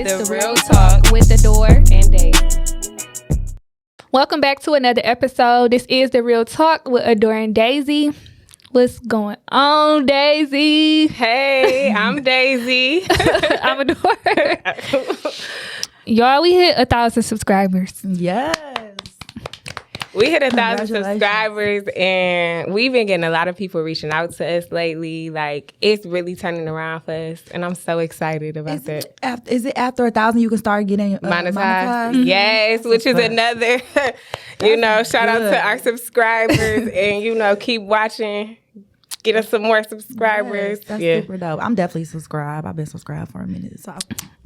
The Real Talk with Adore and Dave. Welcome back to another episode. This is The Real Talk with Adore and Daisy. What's going on, Daisy? Hey, I'm Daisy. I'm Adore. Y'all, we hit 1,000 subscribers. Yes. We hit 1,000 subscribers, and we've been getting a lot of people reaching out to us lately. Like, it's really turning around for us, and I'm so excited about that. Is it after 1,000 you can start getting monetized? Yes, which is another, shout out to our subscribers, and, keep watching. Get us some more subscribers. Yes, that's super dope. I'm definitely subscribed. I've been subscribed for a minute. So.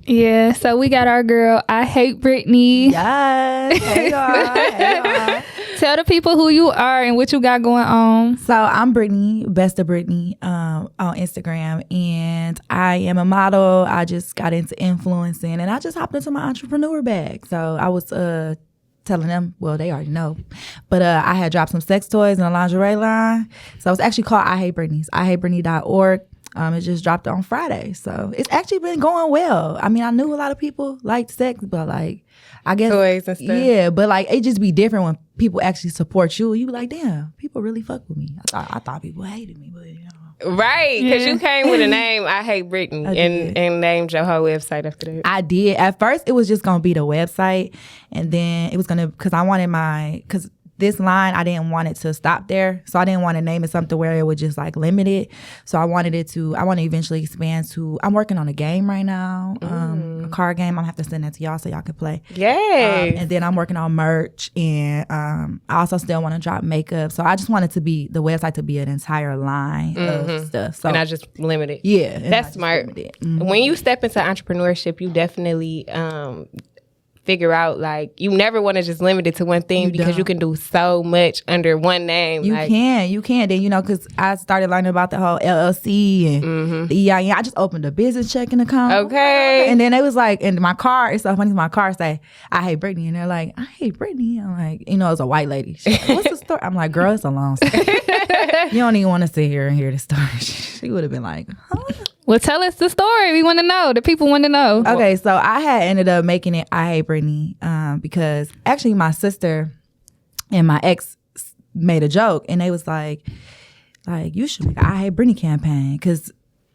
Yeah, so we got our girl, I Hate Brittany. Yes. Hey, y'all. Hey, y'all. Tell the people who you are and what you got going on. So I'm Brittany, Best of Brittany, on Instagram, and I am a model. I just got into influencing, and I just hopped into my entrepreneur bag. So I was telling them, well, they already know, but I had dropped some sex toys in a lingerie line. So it's actually called I Hate Brittany's, ihatebrittany.org. It just dropped on Friday. So it's actually been going well. I mean, I knew a lot of people liked sex, but I guess toys and stuff. Yeah, but it just be different when people actually support you. You be like, damn, people really fuck with me. I thought people hated me, but Right, because you came with a name, I Hate Brittany, and named your whole website after that. I did. At first, it was just going to be the website, and then it was going to, because I wanted because this line, I didn't want it to stop there, so I didn't want to name it something where it would just limit it. So I want to eventually expand to, I'm working on a game right now, a card game. I'm going to have to send that to y'all so y'all can play. Yay. And then I'm working on merch, and I also still want to drop makeup. So I just wanted the website to be an entire line of stuff. So, and I just limited. Yeah. That's smart. When you step into entrepreneurship, you definitely figure out you never want to just limit it to one thing because you can do so much under one name. You can. Then, because I started learning about the whole LLC and the EIN. I just opened a business checking account. Okay. And then they was in my car, it's so funny, my car say, I hate Brittany. And they're like, I hate Brittany. I'm like, it was a white lady. She's like, what's the story? I'm like, girl, it's a long story. You don't even want to sit here and hear the story. She would have been like, huh? Well, tell us the story. We want to know. The people want to know. Okay, so I had ended up making it I Hate Brittany because actually my sister and my ex made a joke, and they was like you should make an I Hate Brittany campaign, because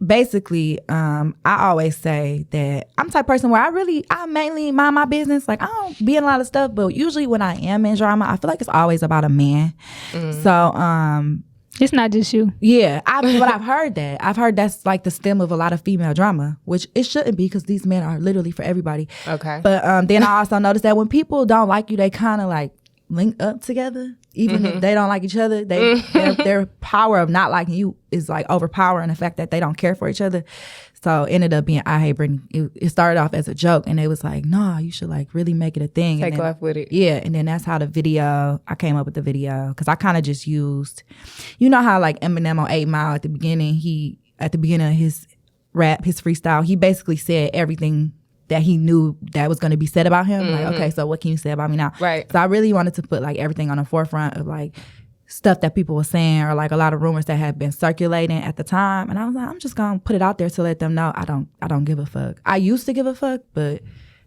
basically I always say that I'm the type of person where I mainly mind my business. I don't be in a lot of stuff, but usually when I am in drama, I feel like it's always about a man. So it's not just you. Yeah, but I've heard that. I've heard that's the stem of a lot of female drama, which it shouldn't be, because these men are literally for everybody. Okay. But then I also noticed that when people don't like you, they kind of link up together. Even if they don't like each other, their power of not liking you is overpowering the fact that they don't care for each other. So it ended up being I Hate Brittany. It started off as a joke, and they was like, no, you should really make it a thing. Take off with it. Yeah, and then that's how I came up with the video, because I kind of just used, how Eminem on 8 Mile at the beginning of his rap, his freestyle, he basically said everything that he knew that was going to be said about him. Okay, so what can you say about me now? Right. So I really wanted to put everything on the forefront of stuff that people were saying, or a lot of rumors that had been circulating at the time. And I was like, I'm just going to put it out there to let them know I don't give a fuck. I used to give a fuck, but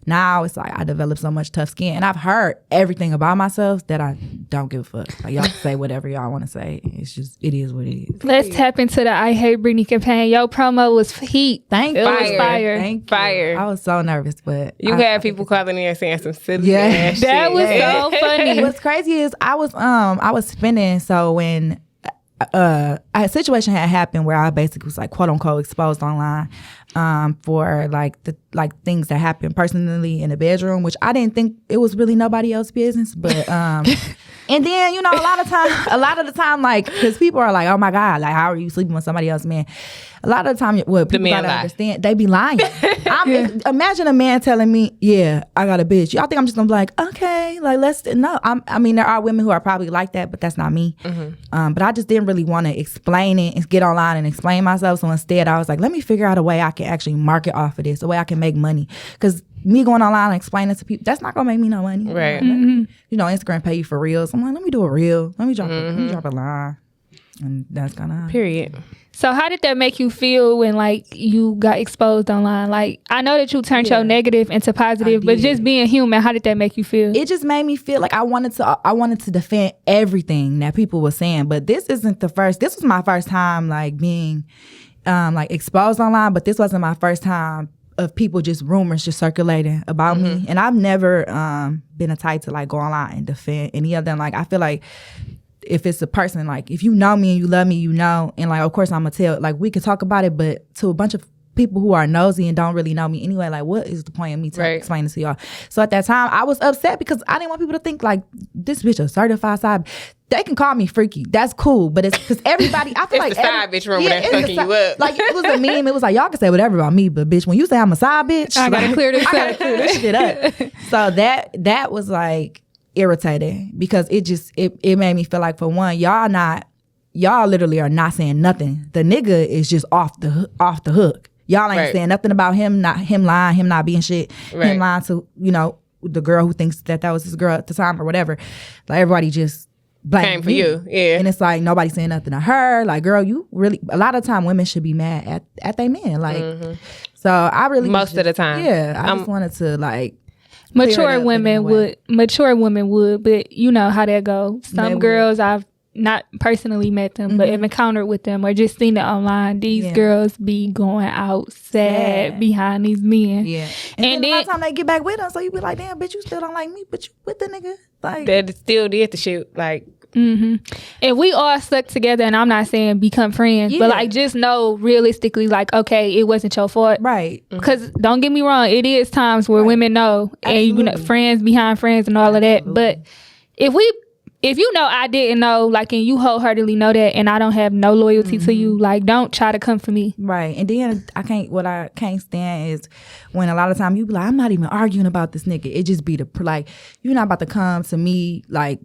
now it's I developed so much tough skin, and I've heard everything about myself that I don't give a fuck. Y'all can say whatever y'all want to say. It's just, it is what it is. Let's tap into the I Hate Brittany campaign. Your promo was heat. Thank you. It was fire. Thank you. Fire. I was so nervous, but you had people calling in and saying some silly ass shit. That was so funny. What's crazy is I was spending, so when a situation had happened where I basically was quote unquote exposed online for the things that happened personally in the bedroom, which I didn't think it was really nobody else's business, but and then a lot of the time because people are like, oh my God, how are you sleeping with somebody else's man? A lot of the time, what people gotta understand, they be lying. Imagine a man telling me, yeah, I got a bitch. Y'all think I'm just gonna be like, okay, let's, no. I mean, there are women who are probably like that, but that's not me. But I just didn't really want to explain it and get online and explain myself. So instead, I was like, let me figure out a way I can actually market off of this, a way I can make money. Because me going online and explaining to people, that's not gonna make me no money. Right. Instagram pay you for reels. I'm like, let me do a reel. Let me drop a line. And that's gonna Period. So how did that make you feel when like you got exposed online? Like I know that you turned your negative into positive, but just being human, how did that make you feel? It just made me feel like I wanted to defend everything that people were saying. But this was my first time like being like exposed online, but this wasn't my first time of people just rumors just circulating about me. And I've never been a type to like go online and defend any of them. Like I feel like if it's a person, like if you know me and you love me, you know, and like of course I'm gonna tell, like we could talk about it, but to a bunch of people who are nosy and don't really know me anyway, like what is the point of me explaining to y'all? So at that time I was upset because I didn't want people to think like this bitch a certified side. They can call me freaky, that's cool, but it's because everybody, I feel like the side bitch rumor that's fucking you up. Like it was a meme, it was like y'all can say whatever about me, but bitch, when you say I'm a side bitch, I gotta clear this up. Shit up. So that was like irritating because it made me feel like, for one, y'all literally are not saying nothing. The nigga is just off the hook. Y'all ain't saying nothing about him lying, him not being shit, him lying to, you know, the girl who thinks that was his girl at the time or whatever. Like everybody just came for you. Yeah. And it's like nobody saying nothing to her. Like, girl, you really, a lot of time women should be mad at their men. Like, so I really most of the time. Yeah. I just wanted to like mature women would, but you know how that goes. Some girls I've not personally met them, but have encountered with them or just seen it online. These girls be going out sad behind these men. Yeah. And then by the time they get back with them, so you be like, damn, bitch, you still don't like me, but you with the nigga. Like that still did the shoot. Like if we all stuck together, and I'm not saying become friends, but like just know realistically, like, okay, it wasn't your fault. Right. Because don't get me wrong, it is times where women know, and you know, friends behind friends and all of that. But if you know I didn't know, like, and you wholeheartedly know that, and I don't have no loyalty to you, like, don't try to come for me. Right. And then what I can't stand is when a lot of time you be like, I'm not even arguing about this nigga. It just be like, you're not about to come to me, like,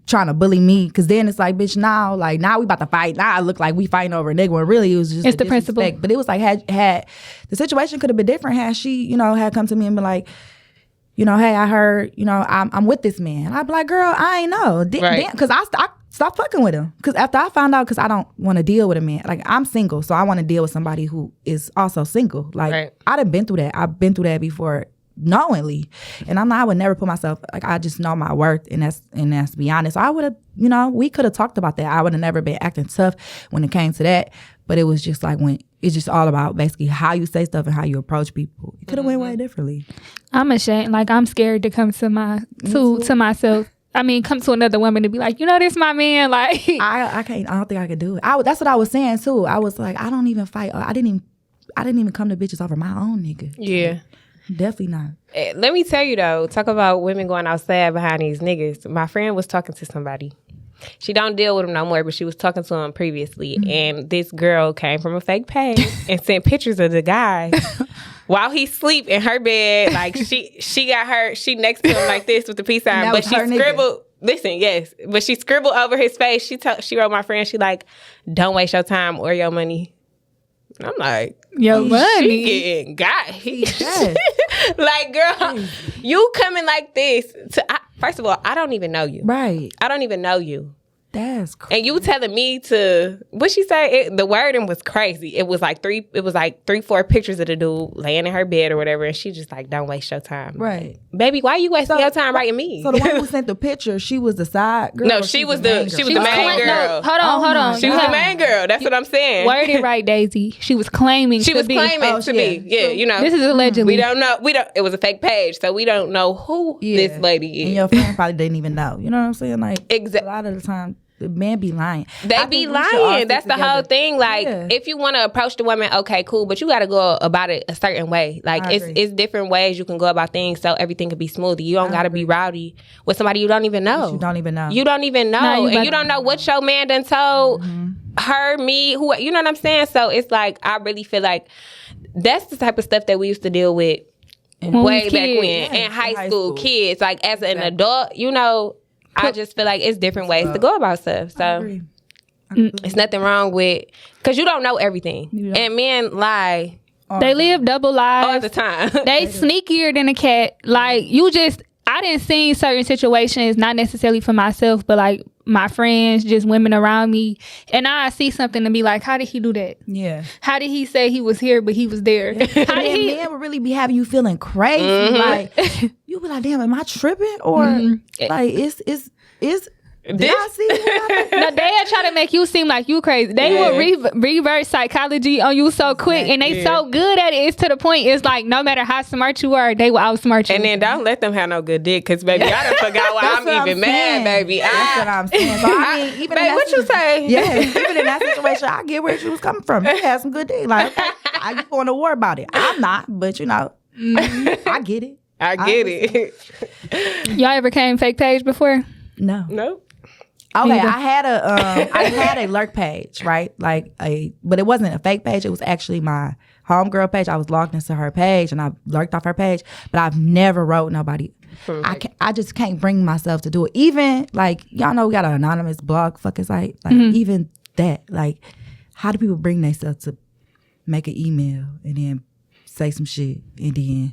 trying to bully me, because then it's like, bitch, now we about to fight. Now I look like we fighting over a nigga when really it was just it's the principle. But it was like, had the situation could have been different had she, you know, had come to me and been like, you know, hey, I heard, you know, I'm with this man. I'd be like, girl, I ain't know. Because I stopped fucking with him. Because after I found out, because I don't want to deal with a man. Like, I'm single, so I want to deal with somebody who is also single. Like, I done been through that. I've been through that before knowingly. And I would never put myself, like, I just know my worth, and that's to be honest. So I would have, you know, we could have talked about that. I would have never been acting tough when it came to that. But it was just like when it's just all about basically how you say stuff and how you approach people. It could have went way differently. I'm ashamed. Like, I'm scared to come to myself. I mean, come to another woman to be like, you know, this my man. Like, I can't. I don't think I could do it. That's what I was saying too. I was like, I don't even fight. I didn't even come to bitches over my own nigga. Yeah. Definitely not. Let me tell you though, talk about women going outside behind these niggas. My friend was talking to somebody. She don't deal with him no more, but she was talking to him previously. And this girl came from a fake page and sent pictures of the guy while he sleep in her bed. Like she got her, she next to him like this with the peace sign, but she scribbled. Listen, yes, but she scribbled over his face. She wrote my friend, she like, don't waste your time or your money. I'm like, your money? She getting got. Like, girl, you coming like this. First of all, I don't even know you. Right. I don't even know you. That's crazy. And you telling me to, what she say? The wording was crazy. It was like 3-4 pictures of the dude laying in her bed or whatever. And she just like, don't waste your time. Right. Like, baby, why you wasting your time writing me? So the one who sent the picture, she was the side girl? No, she was the main girl. No, hold on. She was the main girl. That's what I'm saying. Word it right, Daisy. She was claiming to be. Yeah, you know. This is allegedly. We don't know. It was a fake page, so we don't know who this lady is. And your friend probably didn't even know. You know what I'm saying? Like, exactly. A lot of the time, the men be lying. They be lying. That's the whole thing. Like, if you want to approach the woman, okay, cool, but you got to go about it a certain way. Like, it's different ways you can go about things so everything can be smooth. You don't got to be rowdy with somebody you don't even know. You don't even know. You don't even know. And you don't know what your man done told her, me, who, you know what I'm saying? So it's like, I really feel like that's the type of stuff that we used to deal with way back when. In high school, kids. Like, as an adult, you know, I just feel like it's different ways to go about stuff. So it's nothing wrong with, because you don't know everything. And men lie. They live double lives all the time. They sneakier than a cat. Like, I didn't see certain situations, not necessarily for myself, but like my friends, just women around me, and I see something and be like, how did he do that? Yeah. How did he say he was here but he was there? Yeah. How did he? Men would really be having you feeling crazy. Like you be like, damn, am I tripping? Or like is did I see it? No, they'll try to make you seem like you crazy. They will reverse psychology on you so quick, and they so good at it. It's to the point. It's like no matter how smart you are, they will outsmart you. And then don't let them have no good dick, because baby, I done forgot why I'm even mad, baby. That's what I'm saying. So I mean, even babe, what you say? Yeah, even in that situation, I get where she was coming from. You had some good dick. Like, okay, I get going to war about it. I'm not, but you know, I get it. I get it. Y'all ever came fake page before? No. Nope. Okay, I had a lurk page, right? But it wasn't a fake page. It was actually my homegirl page. I was logged into her page and I lurked off her page, but I've never wrote nobody. I just can't bring myself to do it. Even like y'all know we got an anonymous blog fucking site. Like even that, like how do people bring themselves to make an email and then say some shit and then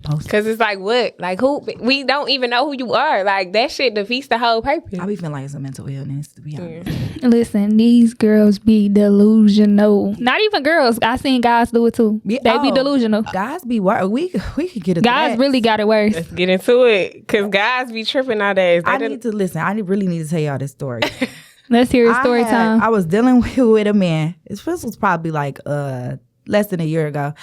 post? Because it's like, what? Like, who? We don't even know who you are. Like, that shit defeats the whole purpose. I be feeling like it's a mental illness, to be honest. Listen, these girls be delusional. Not even girls. I seen guys do it too. They be delusional. Guys be worse. We could get it. Guys really got it worse. Let's get into it. Because guys be tripping nowadays. I need to listen. I really need to tell y'all this story. Let's hear his story time. I was dealing with a man. This was probably like less than a year ago,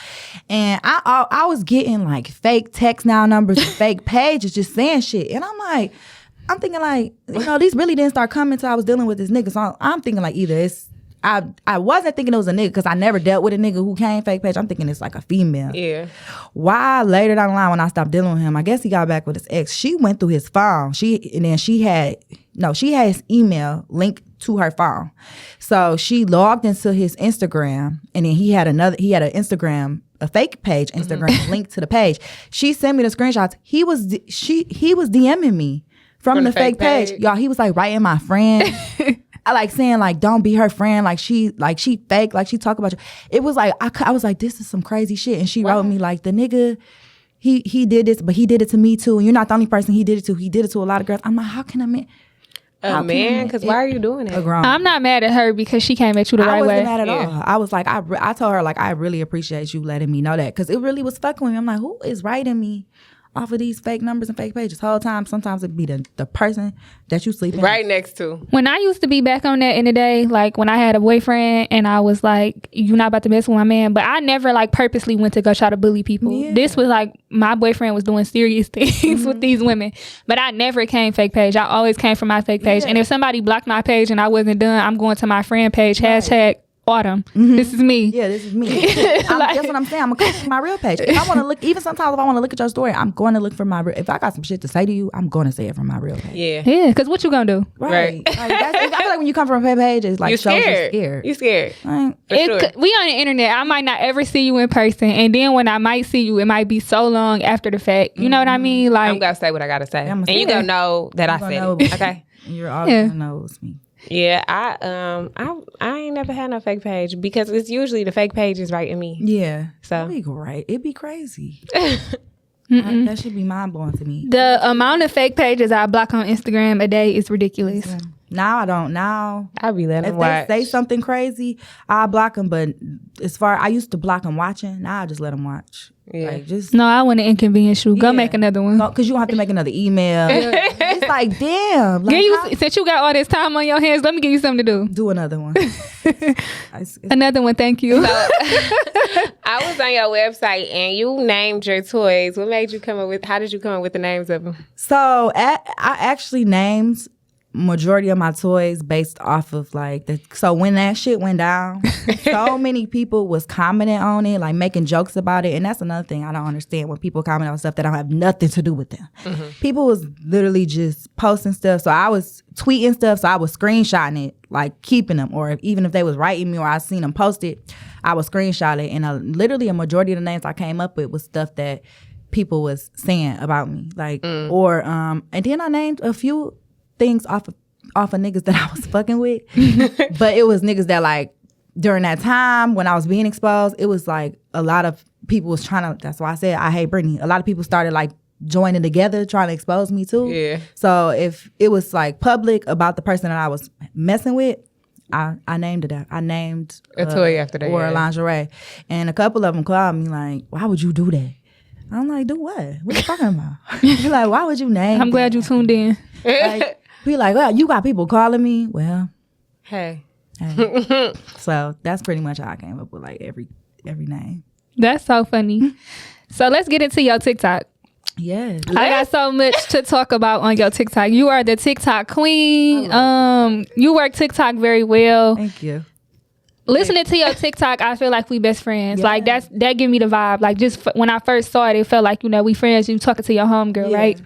and I was getting like fake text now numbers, and fake pages, just saying shit, and I'm thinking like, you know, these really didn't start coming until I was dealing with this nigga. So I'm thinking like either it's I wasn't thinking it was a nigga because I never dealt with a nigga who came fake page. I'm thinking it's like a female. Yeah. Why later down the line when I stopped dealing with him, I guess he got back with his ex. She went through his phone. She had his email linked to her phone. So she logged into his Instagram, and then he had an Instagram, a fake page Instagram linked to the page. She sent me the screenshots. He was DMing me from the fake page. Y'all, he was like writing my friend. I like saying like, don't be her friend. Like she fake. Like she talk about you. It was like, I was like, this is some crazy shit. And she wrote me like, the nigga, he did this, but he did it to me too. And you're not the only person he did it to. He did it to a lot of girls. I'm like, how can a man? Man, because why are you doing it? I'm not mad at her because she came at you the right way. I wasn't mad at all. I was like, I told her like, I really appreciate you letting me know that, because it really was fucking with me. I'm like, who is writing me off of these fake numbers and fake pages whole time? Sometimes it'd be the person that you sleeping right next to. When I used to be back on that in the day, like when I had a boyfriend and I was like, you're not about to mess with my man, but I never like purposely went to go try to bully people. Yeah. This was like my boyfriend was doing serious things with these women, but I never came fake page. I always came from my fake page. And if somebody blocked my page and I wasn't done, I'm going to my friend page, hashtag Autumn. This is me. Yeah, this is me. That's what I'm saying. I'm gonna come to my real page. If I want to look, even sometimes if I want to look at your story, I'm going to look for my real. If I got some shit to say to you, I'm going to say it from my real page. Yeah. Because what you gonna do? Right. Like, I feel like when you come from a fake page, it's like you're scared. You're scared. Sure. We on the internet. I might not ever see you in person, and then when I might see you, it might be so long after the fact. You know what I mean? Like, I'm gonna say what I gotta say, and you gonna know that I said it. Okay. You're always gonna know it's me. Yeah, I ain't never had no fake page, because it's usually the fake page is writing me. Yeah, so it'd be great. It'd be crazy. That should be mind blowing to me. The amount of fake pages I block on Instagram a day is ridiculous. Now I don't. Now I be letting them watch. If they say something crazy, I block them. But I used to block them watching. Now I just let them watch. Yeah. Like, just no, I want to inconvenience you. Go make another one. Because you don't have to make another email. It's like, damn. Like, since you got all this time on your hands, let me give you something to do. Do another one. Another one, thank you. So, I was on your website and you named your toys. What made you come up with? How did you come up with the names of them? So I actually named majority of my toys based off of like so when that shit went down, so many people was commenting on it, like making jokes about it. And that's another thing I don't understand, when people comment on stuff that don't have nothing to do with them. People was literally just posting stuff. So I was tweeting stuff, so I was screenshotting it, like keeping them, or even if they was writing me or I seen them post it, I was screenshot it. And literally a majority of the names I came up with was stuff that people was saying about me, like or and then I named a few things off of niggas that I was fucking with. But it was niggas that like during that time when I was being exposed, it was like a lot of people was trying to, that's why I said I hate Brittany. A lot of people started like joining together trying to expose me too. Yeah. So if it was like public about the person that I was messing with, I named it that. I named a toy after that. Or a lingerie. And a couple of them called me like, why would you do that? I'm like, do what? What you talking about? You're like, why would you name I'm glad you tuned in. Like, be like, well, you got people calling me. Well, hey. So that's pretty much how I came up with like every name. That's so funny. So let's get into your TikTok. Yes. I got so much to talk about on your TikTok. You are the TikTok queen. You work TikTok very well. Thank you. Listening to your TikTok, I feel like we best friends. Yeah. Like that give me the vibe. Like just when I first saw it, it felt like, we friends. You talking to your homegirl, right?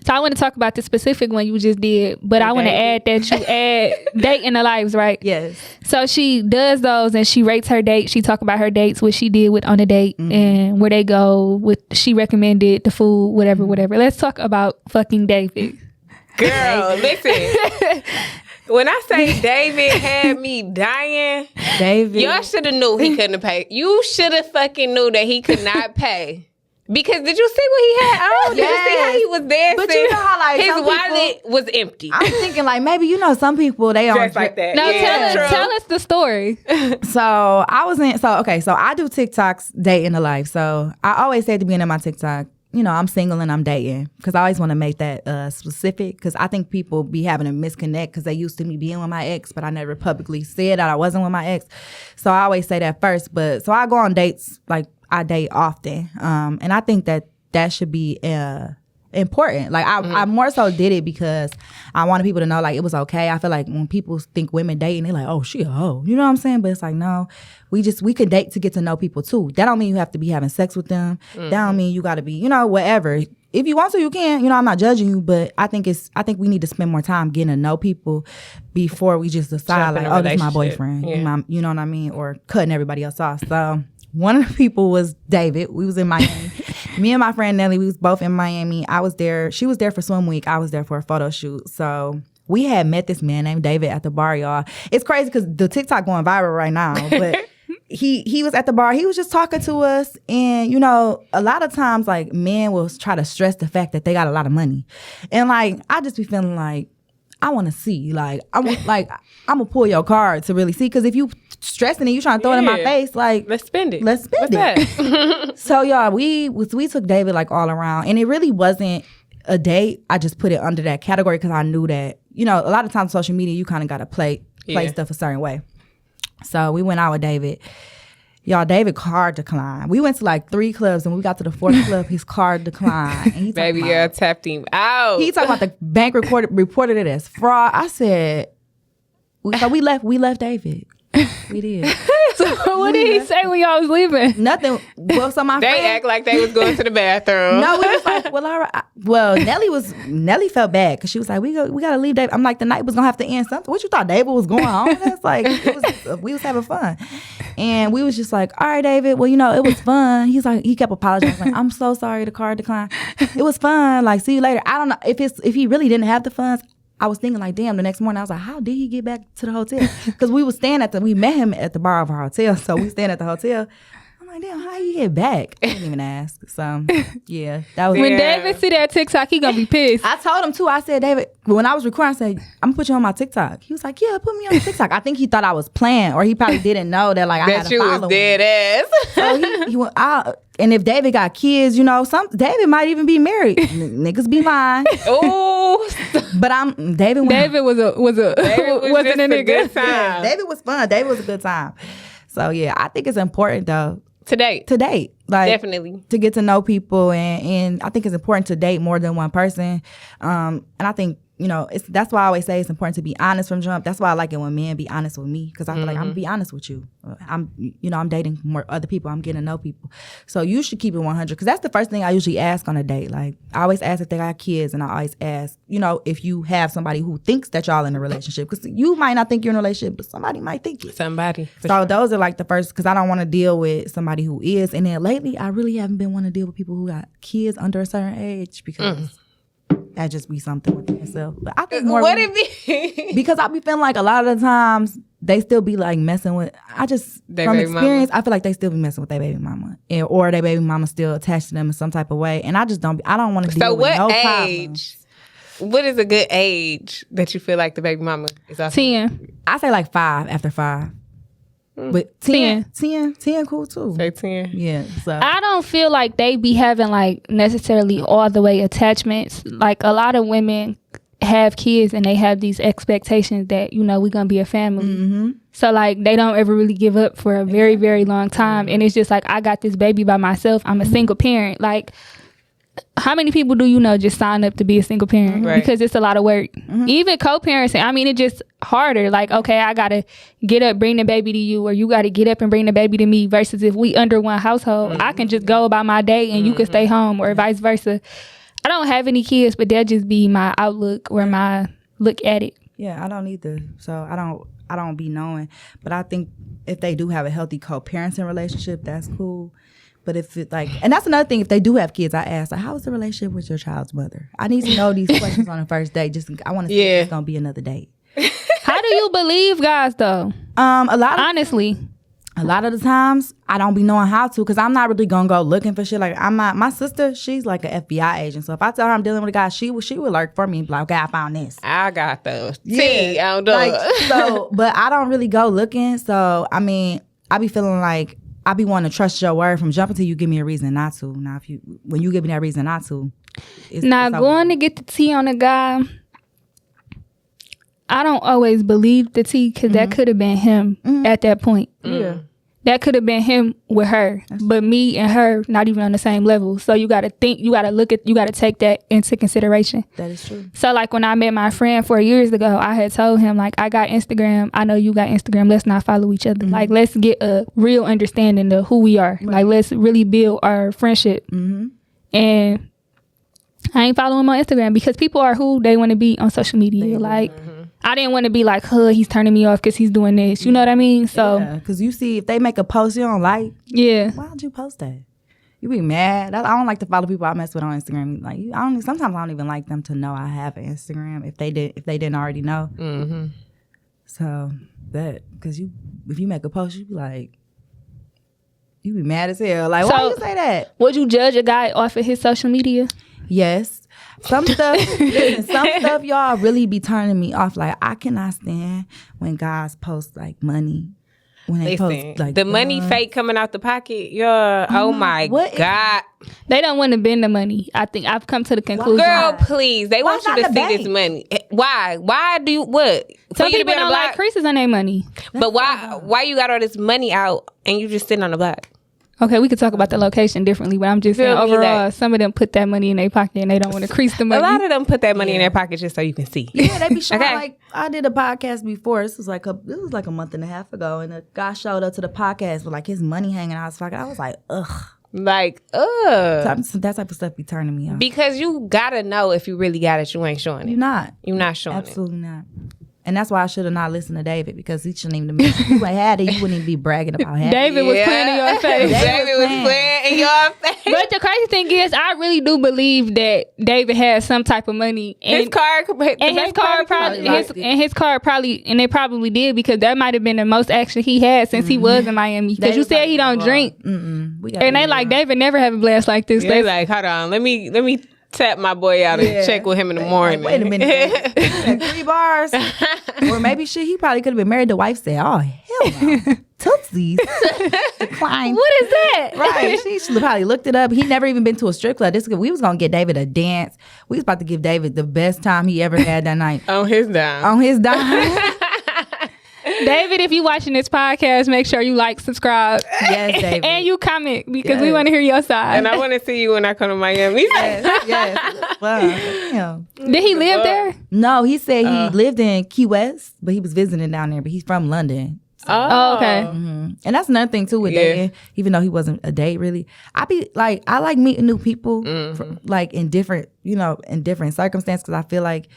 So I want to talk about the specific one you just did, but I want to add that you add dating the lives, right? Yes. So she does those and she rates her dates. She talk about her dates, what she did on a date, and where they go. With she recommended the food, whatever. Let's talk about fucking David. Girl, listen. When I say David had me dying, David, y'all should have knew he couldn't pay. You should have fucking knew that he could not pay. Because did you see what he had on? Did you see how he was dancing? But you know how like his some wallet people, was empty. I'm thinking like maybe some people they Dressed don't like that. No, Yeah. tell us the story. So I was in. So I do TikToks dating the life. So I always say at the beginning of my TikTok, I'm single and I'm dating because I always want to make that specific because I think people be having a misconnect because they used to me being with my ex, but I never publicly said that I wasn't with my ex. So I always say that first. But so I go on dates, like I date often, and I think that should be important. Like I more so did it because I wanted people to know like it was okay. I feel like when people think women dating, they're like, oh, she a hoe. You know what I'm saying? But it's like, no, we can date to get to know people too. That don't mean you have to be having sex with them. That don't mean you got to be, whatever. If you want to, you can. I'm not judging you, but I think we need to spend more time getting to know people before we just decide like, oh, that's my boyfriend. Yeah. You know what I mean? Or cutting everybody else off. So one of the people was David. We was in Miami. Me and my friend Nelly, we was both in Miami. I was there. She was there for swim week. I was there for a photo shoot. So we had met this man named David at the bar, y'all. It's crazy because the TikTok going viral right now. But he was at the bar. He was just talking to us. And, a lot of times, like, men will try to stress the fact that they got a lot of money. And, like, I just be feeling like, I want to see. Like, I'm going to pull your card to really see. Because if you stressing it, you trying to throw it in my face, like, let's spend it. What's that? So y'all, we took David like all around, and it really wasn't a date. I just put it under that category because I knew that a lot of times social media you kind of got to play stuff a certain way. So we went out with David. Y'all, David card declined. We went to like 3 clubs, and we got to the 4th club, his card declined. And he Baby girl tapped him out. He talking about the bank reported it as fraud. I said, so we left David. We did. So what did he say when y'all was leaving? Nothing. Well, so my they friend, act like they was going to the bathroom. No, we was like, well, all right. Well, Nelly felt bad because she was like, we got to leave David. I'm like, the night was gonna have to end something. What you thought David was going on? That's like, we was having fun, and we was just like, all right, David. Well, it was fun. He's like, he kept apologizing. Like, I'm so sorry, the card declined. It was fun. Like, see you later. I don't know if he really didn't have the funds. I was thinking like, damn, the next morning I was like, how did he get back to the hotel? Because we met him at the bar of our hotel. So we staying at the hotel. I'm like, damn, how you get back? I didn't even ask. So yeah, that was When David see that TikTok, he gonna be pissed. I told him too. I said, David, when I was recording, I said, I'm gonna put you on my TikTok. He was like, yeah, put me on TikTok. I think he thought I was playing, or he probably didn't know that like I had that a you following. was dead ass. So he went out. And if David got kids, David might even be married. Niggas be lying. Oh, but David wasn't a nigga. Good time. Yeah, David was fun. David was a good time. So yeah, I think it's important though to date, like definitely to get to know people, and I think it's important to date more than one person. And I think that's why I always say it's important to be honest from jump. That's why I like it when men be honest with me because I feel like I'm gonna be honest with you. I'm dating more other people. I'm getting to know people. So you should keep it 100 because that's the first thing I usually ask on a date. Like I always ask if they got kids, and I always ask, if you have somebody who thinks that y'all in a relationship because you might not think you're in a relationship, but somebody might think it. Somebody. So those are like the first because I don't want to deal with somebody who is. And then lately, I really haven't been wanting to deal with people who got kids under a certain age because. That just be something within itself. But I think more. What it be? Because I be feeling like a lot of the times they still be like messing with. From experience, I feel like they still be messing with their baby mama, or their baby mama still attached to them in some type of way. And I just don't. I don't want to deal with no problems. What is a good age that you feel like the baby mama is? 10. I say like 5 after 5. But 10 cool too. Say 10. Yeah. So I don't feel like they be having like necessarily all the way attachments. Like a lot of women have kids and they have these expectations that, you know, we're gonna be a family. Mm-hmm. So like they don't ever really give up for a very, very long time. And it's just like, I got this baby by myself. I'm a single parent. Like, how many people do you know just sign up to be a single parent? Right. Because it's a lot of work. Even co-parenting, I mean, it's just harder. Like, okay, I gotta get up, bring the baby to you, or you gotta get up and bring the baby to me, versus if we under one household, I can just go about my day and you can stay home, or vice versa. I don't have any kids, but they'll just be my outlook or my look at it. Yeah, I don't either. So I don't be knowing. But I think if they do have a healthy co-parenting relationship, that's cool. But if it like, and that's another thing, if they do have kids, I ask, like, how is the relationship with your child's mother? I need to know these questions on the first date. I want to see if it's going to be another date. How do you believe guys though? Honestly. A lot of the times, I don't be knowing how to, because I'm not really going to go looking for shit. Like, my sister, she's like an FBI agent. So if I tell her I'm dealing with a guy, she would lurk for me and be like, okay, I found this. I got those. Yeah. I don't know. But I don't really go looking. So, I mean, I be feeling like, I be wanting to trust your word from jumping till you give me a reason not to. Now, when you give me that reason not to, it's going to get the tea on a guy, I don't always believe the tea, because that could have been him at that point. Yeah. That could have been him with her, but me and her not even on the same level. So you got to think, you got to take that into consideration. That is true. So like when I met my friend 4 years ago, I had told him, like, I got Instagram. I know you got Instagram. Let's not follow each other. Like, let's get a real understanding of who we are. Right. Like, let's really build our friendship. And I ain't following him on Instagram because people are who they want to be on social media. Like, I didn't want to be like, he's turning me off because he's doing this. You know what I mean? So, because you see, if they make a post you don't like, why don't you post that? You be mad. I don't like to follow people I mess with on Instagram. Like, sometimes I don't even like them to know I have an Instagram if they didn't already know. So because if you make a post, you be like, you be mad as hell. Like, why you say that? Would you judge a guy off of his social media? Yes. Some stuff y'all really be turning me off. Like, I cannot stand when guys post like money. When they post like the money fake coming out the pocket. Oh my God. They don't want to bend the money. I think I've come to the conclusion. Girl, please. They want you to see this money. Why? Why do you what? Some people don't like creases on their money. But why you got all this money out and you just sitting on the block? Okay, we could talk about the location differently, but I'm just saying overall, some of them put that money in their pocket and they don't want to crease the money. A lot of them put that money in their pocket just so you can see. Yeah, they be showing like, I did a podcast before. This was like a month and a half ago, and a guy showed up to the podcast with like his money hanging out his pocket. I was like, ugh. Like, ugh. That type of stuff be turning me off. Because you gotta know if you really got it, you ain't showing it. You're not showing it. Absolutely not. And that's why I should have not listened to David, because he shouldn't even if you ain't had it, you wouldn't even be bragging about having it. David was playing in your face. David was playing in your face. But the crazy thing is, I really do believe that David has some type of money. And his card probably, and they probably did, because that might have been the most action he had since he was in Miami. Because you said he don't drink. And they like, David never have a blast like this. They like, hold on, let me tap my boy out and check with him in the morning. Wait a minute. 3 bars. Or maybe he probably could have been married. The wife said, oh, hell no. Tootsies. Decline. What is that? Right. She probably looked it up. He never even been to a strip club. We was going to get David a dance. We was about to give David the best time he ever had that night. On his dime. David, if you watching this podcast, make sure you like, subscribe. Yes, David. And you comment, because we want to hear your side. And I want to see you when I come to Miami. Yes. Wow. Did he live there? No, he said he lived in Key West, but he was visiting down there, but he's from London. So. Oh, okay. And that's another thing too with dating, even though he wasn't a date really. I like meeting new people like in different circumstances, because I feel like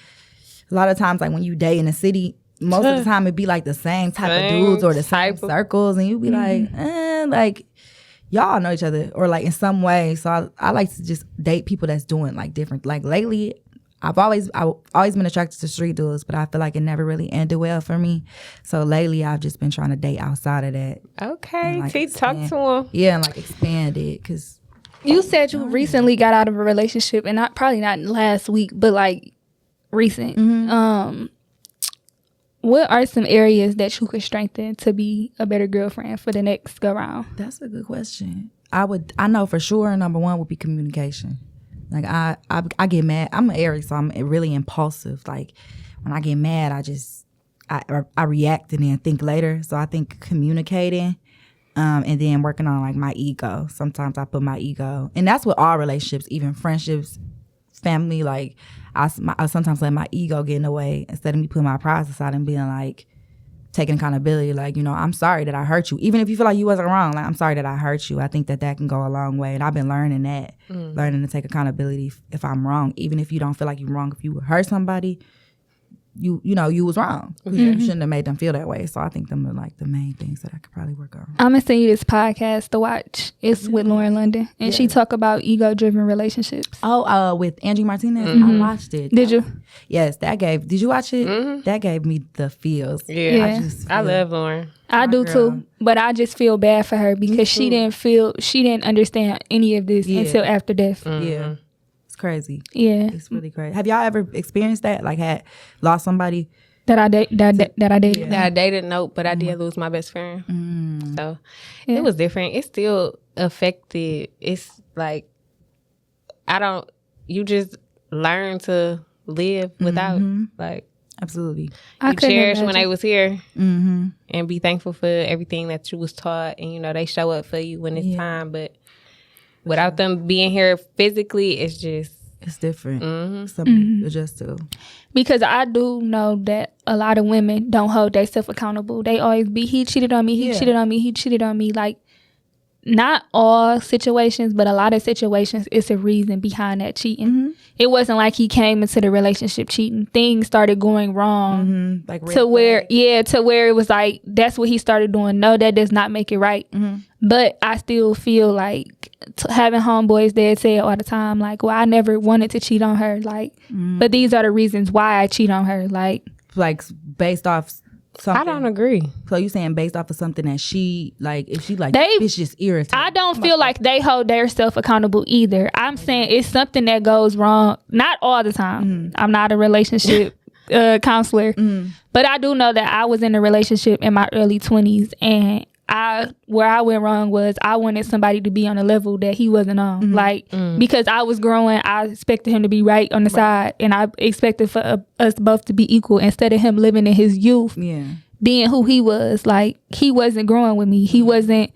a lot of times, like when you date in a city, most of the time it be like the same type of dudes or the same circles, and you be like y'all know each other or like in some way. So I like to just date people that's doing like different. Like lately, I've always been attracted to street dudes, but I feel like it never really ended well for me. So lately, I've just been trying to date outside of that. Okay, Like, talk to him. Yeah, and like expand it, because you said you recently got out of a relationship, and probably not last week, but like recent. What are some areas that you could strengthen to be a better girlfriend for the next go round? That's a good question. I know for sure number one would be communication. Like I get mad. I'm an Aries, so I'm really impulsive. Like when I get mad, I react and then think later. So I think communicating, and then working on like my ego. Sometimes I put my ego, and that's with all relationships, even friendships, family. Like I sometimes let my ego get in the way instead of me putting my pride aside and being like, taking accountability. Like, you know, I'm sorry that I hurt you. Even if you feel like you wasn't wrong, like, I'm sorry that I hurt you. I think that can go a long way. And I've been learning that, learning to take accountability if I'm wrong. Even if you don't feel like you're wrong, if you hurt somebody, you know, you was wrong. You shouldn't have made them feel that way. So I think them are like the main things that I could probably work on. I'm going to send you this podcast to watch. It's with Lauren London. And she talk about ego-driven relationships. Oh, with Angie Martinez? I watched it. Did you? Yes, did you watch it? That gave me the feels. Yeah. I love Lauren. I do too, but I just feel bad for her because she didn't understand any of this until after death. Yeah. It's crazy. Yeah. It's really crazy. Have y'all ever experienced that? Like had lost somebody? That I dated? Yeah. That I dated, nope, but I did lose my best friend. So it was different. It still affected. It's like, you just learn to live without, like. Absolutely. You cherish when they was here and be thankful for everything that you was taught, and you know they show up for you when it's time, but without them being here physically, it's different. Something to adjust to. Because I do know that a lot of women don't hold themselves accountable. They always be, he cheated on me, he cheated on me, he cheated on me. Like, not all situations, but a lot of situations, it's a reason behind that cheating. It wasn't like he came into the relationship cheating. Things started going wrong like to where it was like, that's what he started doing. No, that does not make it right. But I still feel like having homeboys that say all the time, like, well, I never wanted to cheat on her. Like, but these are the reasons why I cheat on her. Like based off something. I don't agree. So you saying based off of something that she, like, if she like, it's just irritating. I don't feel like they hold their self accountable either. I'm saying it's something that goes wrong, not all the time. I'm not a relationship counselor, but I do know that I was in a relationship in my early 20s, and where I went wrong was I wanted somebody to be on a level that he wasn't on. Like, because I was growing, I expected him to be right on the side, and I expected for us both to be equal instead of him living in his youth, being who he was. Like, he wasn't growing with me. He wasn't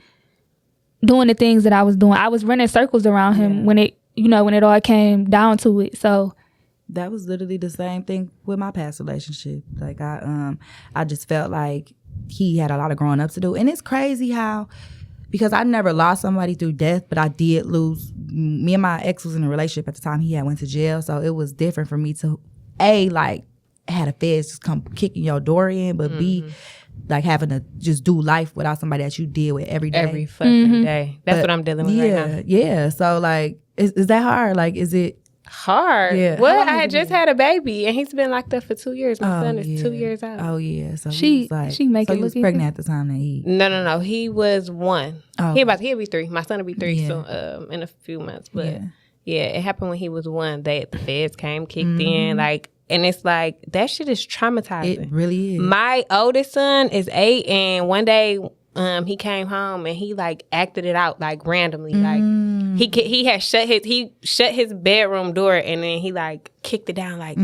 doing the things that I was doing. I was running circles around him when it all came down to it. So that was literally the same thing with my past relationship. Like, I just felt like he had a lot of growing up to do. And it's crazy how, because I never lost somebody through death, but I did lose. Me and my ex was in a relationship at the time. He had went to jail, so it was different for me to like had a feds just come kicking your door in, but B, like having to just do life without somebody that you deal with every day. Every fucking day. That's what I'm dealing with right now. Yeah. So like, is that hard? Like, is it hard? Yeah. Well, I had just had a baby, and he's been locked up for 2 years. My son is 2 years out. Oh yeah. So she make it he was look pregnant at the time that he. No. He was 1. Oh. He'll be 3. My son will be 3 soon, in a few months. But yeah, it happened when he was 1. The feds came, kicked in, like. And it's like, that shit is traumatizing. It really is. My oldest son is 8, and one day he came home and he like acted it out like randomly. Like he had shut his bedroom door, and then he like kicked it down like,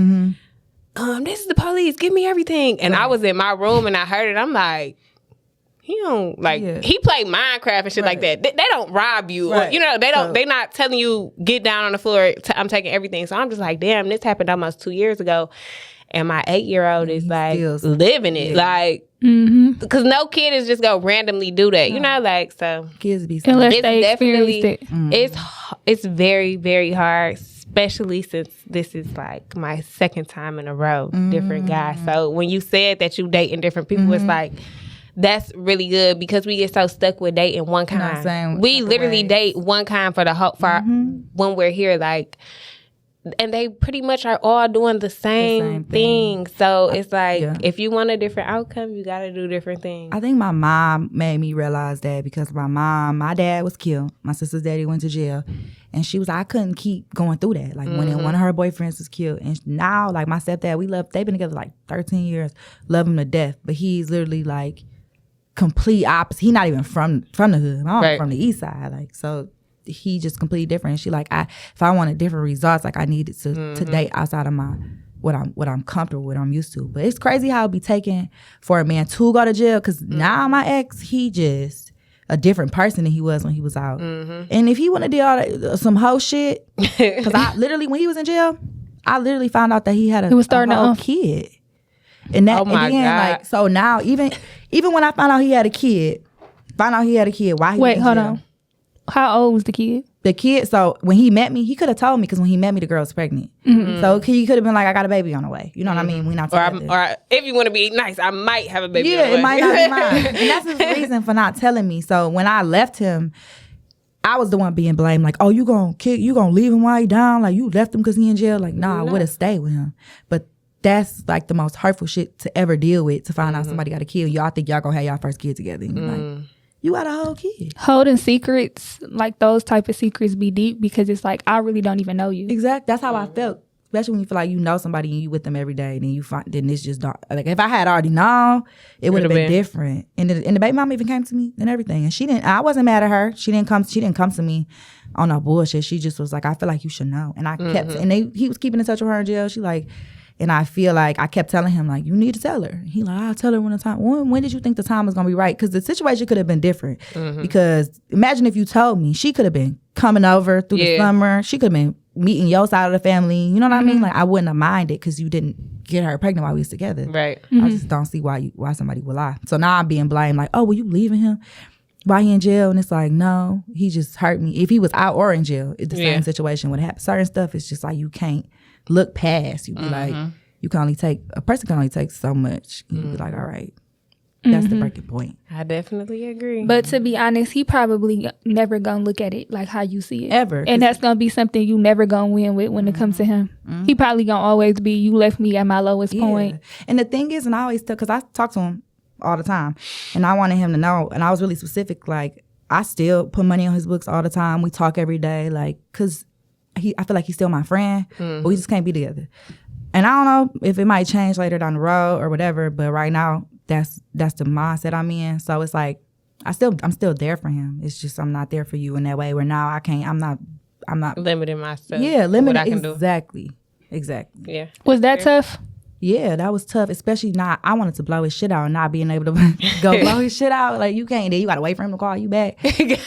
this is the police, give me everything. And I was in my room and I heard it. I'm like, he don't like he played Minecraft and shit like that. They don't rob you, or, they not telling you get down on the floor. I'm taking everything. So I'm just like, damn, this happened almost 2 years ago, and my 8-year-old is like living it, like because no kid is just gonna randomly do that, like so. Kids be unless they experienced it. It's very, very hard, especially since this is like my second time in a row, different guys. So when you said that you dating different people, it's like. That's really good, because we get so stuck with dating one kind. You know what I'm saying? We literally date one kind for the whole when we're here. Like, and they pretty much are all doing the same thing. So it's like, if you want a different outcome, you got to do different things. I think my mom made me realize that because my dad was killed. My sister's daddy went to jail. And she was like, I couldn't keep going through that. Like when one of her boyfriends was killed. And now, like my stepdad, they've been together like 13 years, love him to death. But he's literally like complete opposite. He's not even from the hood. I'm from the east side. Like, so he just completely different. And she like, if I wanted different results, like I needed to date outside of my what I'm comfortable with, I'm used to. But it's crazy how it be taken for a man to go to jail. Cause now my ex, he just a different person than he was when he was out. And if he want to do all that, some hoe shit, cause I literally, when he was in jail, I literally found out that he had a whole kid. And that, God. Like, so now even when I found out he had a kid, why he was in jail. Hold on. How old was the kid? The kid, so when he met me, he could have told me because when he met me, the girl was pregnant. So he could have been like, I got a baby on the way. You know what I mean? We not together. Or if you want to be nice, I might have a baby on the way. Yeah, it might not be mine. And that's his reason for not telling me. So when I left him, I was the one being blamed. Like, oh, you gonna leave him while he down? Like, you left him because he in jail? Like, nah, I would have stayed with him. But that's like the most hurtful shit to ever deal with, to find out somebody got a kid. Y'all think y'all gonna have y'all first kid together. And you're like, you got a whole kid. Holding secrets, like those type of secrets be deep because it's like, I really don't even know you. Exactly. That's how I felt. Especially when you feel like you know somebody and you with them every day, and then it's just dark. Like if I had already known, it would have been different. And the baby mom even came to me and everything. And I wasn't mad at her. She didn't come to me on no bullshit. She just was like, I feel like you should know. And I kept, and he was keeping in touch with her in jail. She like, and I feel like I kept telling him, like, you need to tell her. He like, I'll tell her when the time. When did you think the time was going to be right? Because the situation could have been different. Because imagine if you told me, she could have been coming over through the summer. She could have been meeting your side of the family. You know what I mean? Like, I wouldn't have minded because you didn't get her pregnant while we was together. Right. I just don't see why somebody would lie. So now I'm being blamed, like, oh, were you leaving him? Why he in jail? And it's like, no, he just hurt me. If he was out or in jail, the same situation would happen. Certain stuff is just like, you can't look past. You be like, a person can only take so much. You be like, all right, that's the breaking point. I definitely agree. But to be honest, he probably never gonna look at it like how you see it. Ever. And that's gonna be something you never gonna win with when it comes to him. He probably gonna always be, you left me at my lowest point. And the thing is, and I always tell, because I talk to him all the time, and I wanted him to know, and I was really specific, like, I still put money on his books all the time. We talk every day, like, because I feel like he's still my friend, but we just can't be together. And I don't know if it might change later down the road or whatever, but right now that's the mindset I'm in. So it's like I'm still there for him. It's just I'm not there for you in that way where now I'm not limiting myself. Yeah, limiting. What I can Exactly. Yeah. Was that tough? Yeah, that was tough, especially not. I wanted to blow his shit out and not being able to go blow his shit out. Like, you can't. Then you gotta wait for him to call you back. It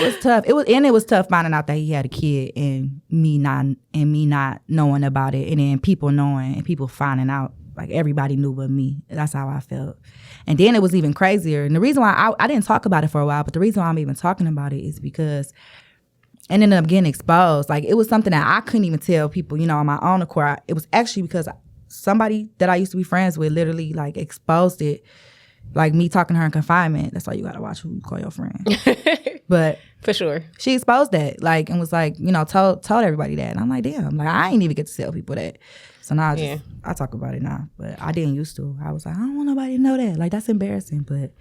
was tough. It was tough finding out that he had a kid and me not knowing about it, and then people knowing and people finding out. Like, everybody knew but me. That's how I felt. And then it was even crazier. And the reason why I didn't talk about it for a while, but the reason why I'm even talking about it is because it ended up getting exposed. Like, it was something that I couldn't even tell people, on my own accord. It was actually because somebody that I used to be friends with literally, like, exposed it. Like, me talking to her in confinement. That's why you gotta watch who you call your friend. But for sure, she exposed that, like, and was like, told everybody that. And I'm like, damn, like, I ain't even get to tell people that. So now I talk about it now, but I didn't used to. I was like, I don't want nobody to know that. Like, that's embarrassing. But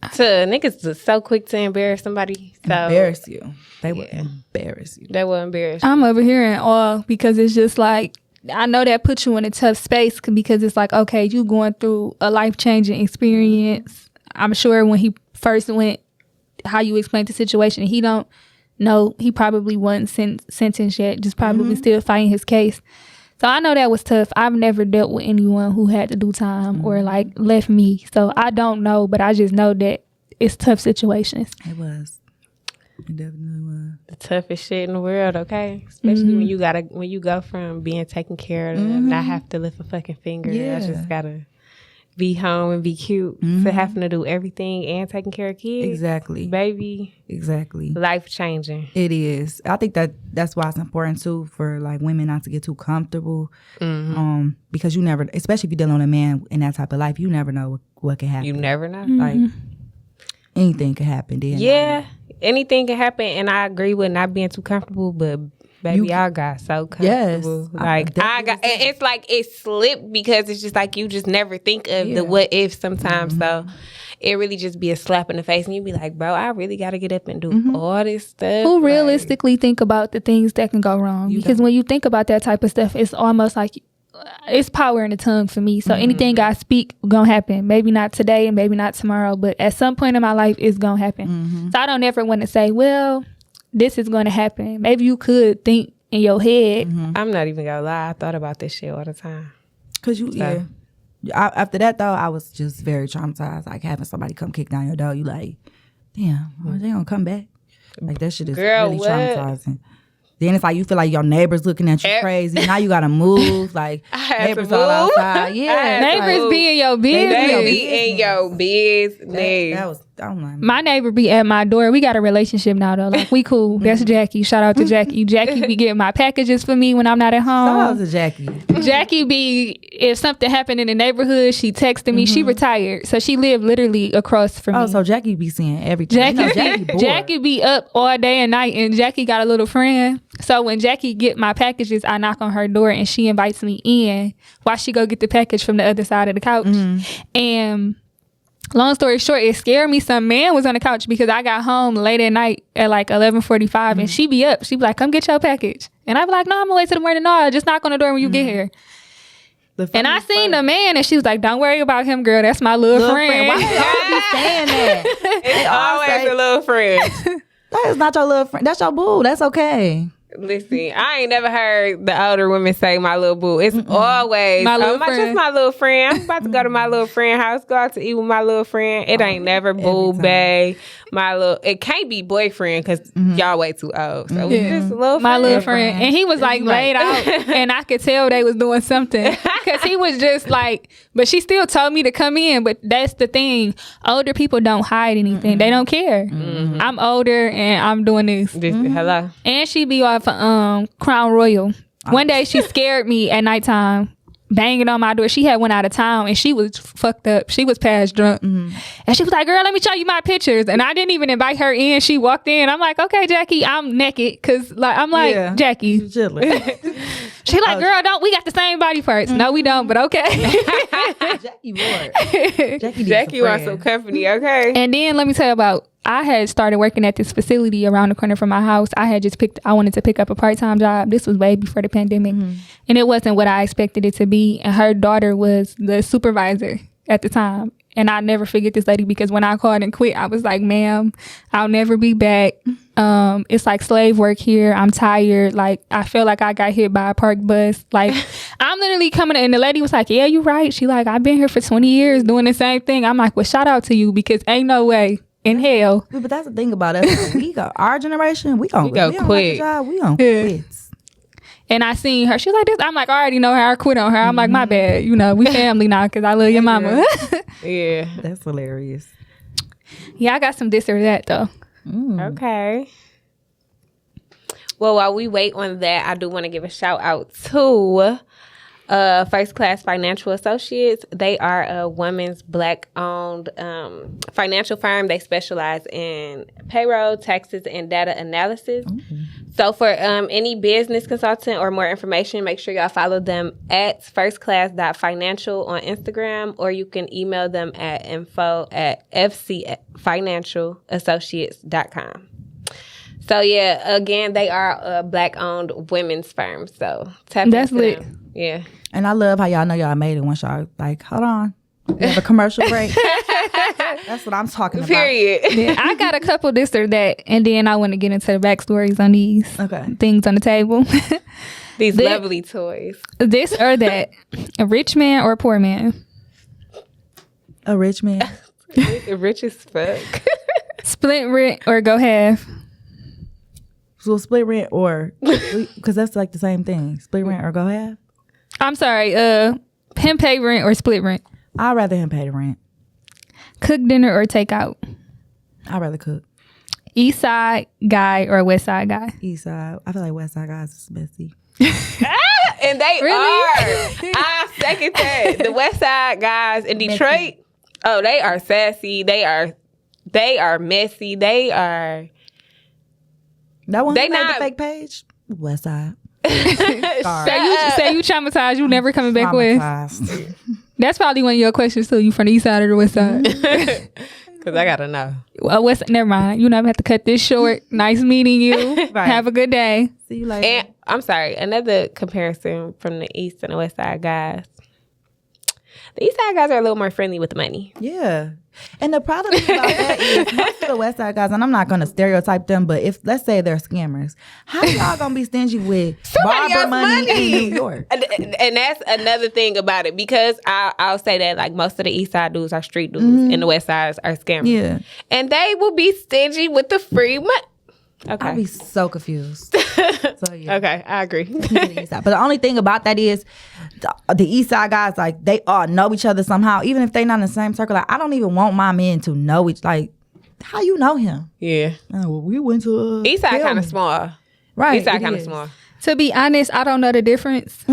niggas are so quick to embarrass somebody. So embarrass you. They would embarrass you. They will embarrass you. I'm over here in awe because it's just like, I know that puts you in a tough space because it's like, okay, you going through a life-changing experience. I'm sure when he first went, how you explained the situation, he don't know, he probably wasn't sentenced yet, just probably still fighting his case. So I know that was tough. I've never dealt with anyone who had to do time or like left me. So I don't know, but I just know that it's tough situations. It was. It definitely was. The toughest shit in the world, okay? Especially when you go from being taken care of and not have to lift a fucking finger. I just gotta be home and be cute to having to do everything and taking care of kids. Exactly. Baby. Exactly. Life changing. It is. I think that's why it's important too for like women not to get too comfortable. Because you never, especially if you're dealing with a man in that type of life, you never know what can happen. You never know. Like, anything could happen then. Yeah. Anything can happen, and I agree with not being too comfortable, but Baby, I got so comfortable. Yes, Like I got, and it's like it slipped because it's just like you just never think of the what if sometimes. So it really just be a slap in the face, and you be like, bro, I really got to get up and do all this stuff. Who realistically think about the things that can go wrong? Because when you think about that type of stuff, it's almost like it's power in the tongue for me. So anything I speak gonna happen. Maybe not today and maybe not tomorrow, but at some point in my life, it's gonna happen. So I don't ever want to say, well, this is gonna happen. Maybe you could think in your head. I'm not even gonna lie. I thought about this shit all the time. Cause after that though, I was just very traumatized. Like having somebody come kick down your door, you like, damn, they gonna come back? Like that shit is really traumatizing. Then it's like you feel like your neighbors looking at you crazy. Now you gotta move. Like neighbors all outside. Yeah, neighbors be in your business. They be in your business. That was. My neighbor be at my door. We got a relationship now though. Like we cool. That's Jackie. Shout out to Jackie. Jackie be getting my packages for me when I'm not at home. Shout out to Jackie. Jackie be, if something happened in the neighborhood, she texted me. She retired, so she lived literally across from me. Oh, so Jackie be seeing everything. Jackie be up all day and night, and Jackie got a little friend. So when Jackie get my packages, I knock on her door and she invites me in while she go get the package from the other side of the couch. And long story short, it scared me. Some man was on the couch because I got home late at night at like 11:45 and she be up. She be like, come get your package. And I be like, no, I'm gonna wait till the morning. No, just knock on the door when you get here. And I seen the man and she was like, don't worry about him, girl. That's my little friend. Why you always be saying that? It's always a little friend. That is not your little friend. That's your boo. That's okay. Listen, I ain't never heard the older women say my little boo. It's always my little friend. Just my little friend. I'm about to go to my little friend house, go out to eat with my little friend. It ain't never boo, bae. It can't be boyfriend because y'all way too old. So it's just a little friend. My little friend. And he was like laid out and I could tell they was doing something because he was just like, but she still told me to come in. But that's the thing. Older people don't hide anything. They don't care. I'm older and I'm doing this. Hello. And she be off Crown Royal. One day she scared me at nighttime, banging on my door. She had went out of town and she was fucked up. She was past drunk. And she was like, girl, let me show you my pictures. And I didn't even invite her in. She walked in. I'm like, okay, Jackie, I'm naked. Cause like, I'm like, Jackie. She like, girl, we got the same body parts. No, we don't, but okay. Jackie bored. Jackie wants some company, okay? And then let me tell you about, I had started working at this facility around the corner from my house. I wanted to pick up a part-time job. This was way before the pandemic. And it wasn't what I expected it to be. And her daughter was the supervisor at the time. And I never forget this lady because when I called and quit, I was like, ma'am, I'll never be back. It's like slave work here. I'm tired. Like, I feel like I got hit by a park bus. Like, I'm literally coming in. And the lady was like, yeah, you right. She like, I've been here for 20 years doing the same thing. I'm like, well, shout out to you because ain't no way in hell. But that's the thing about us. Our generation, we go quit. We gonna quit. And I seen her. She was like this. I'm like, I already know her. I quit on her. I'm like, my bad. You know, we family now because I love your mama. Yeah. That's hilarious. Yeah, I got some this or that though. Okay. Well, while we wait on that, I do want to give a shout out to First Class Financial Associates. They are a women's Black-owned financial firm. They specialize in payroll, taxes, and data analysis. So for any business consultant or more information, make sure y'all follow them at firstclass.financial on Instagram, or you can email them at info@fcfinancialassociates.com. So yeah, again, they are a Black-owned women's firm. So tap that's into lit. them. Yeah. And I love how y'all know y'all made it once y'all like, hold on, we have a commercial break. That's what I'm talking about. Period. Yeah, I got a couple this or that, and then I want to get into the backstories on these things on the table. These lovely toys. This or that, a rich man or a poor man? A rich man. Rich as fuck. Split rent or go half? So split rent or, because that's like the same thing. Split rent or go half? I'm sorry, him pay rent or split rent? I'd rather him pay the rent. Cook dinner or take out? I'd rather cook. East side guy or west side guy? East side. I feel like west side guys is messy. And they Really? are. I second that. The west side guys in Detroit, they are sassy. They are messy. They are... That one They made not the fake page? West Side. Say you traumatized, you never coming back west. Traumatized. That's probably one of your questions too. You from the east side or the west side? Because I gotta know. Well, never mind. You never have to cut this short. Nice meeting you. Right. Have a good day. See you later. And I'm sorry, another comparison from the east and the west side guys. The east side guys are a little more friendly with the money. Yeah. And the problem about that is most of the West Side guys, and I'm not going to stereotype them, but if, let's say they're scammers, how y'all going to be stingy with barber money in New York? And that's another thing about it, because I'll say that like most of the east side dudes are street dudes and the west sides are scammers. Yeah. And they will be stingy with the free money. Okay. I'd be so confused. So, yeah. Okay, I agree. But the only thing about that is the East Side guys, like, they all know each other somehow, even if they're not in the same circle. Like, I don't even want my men to know each. Like, how you know him? Yeah. Oh, well, we went to East side kind of small. Right. East side kind of small. To be honest, I don't know the difference.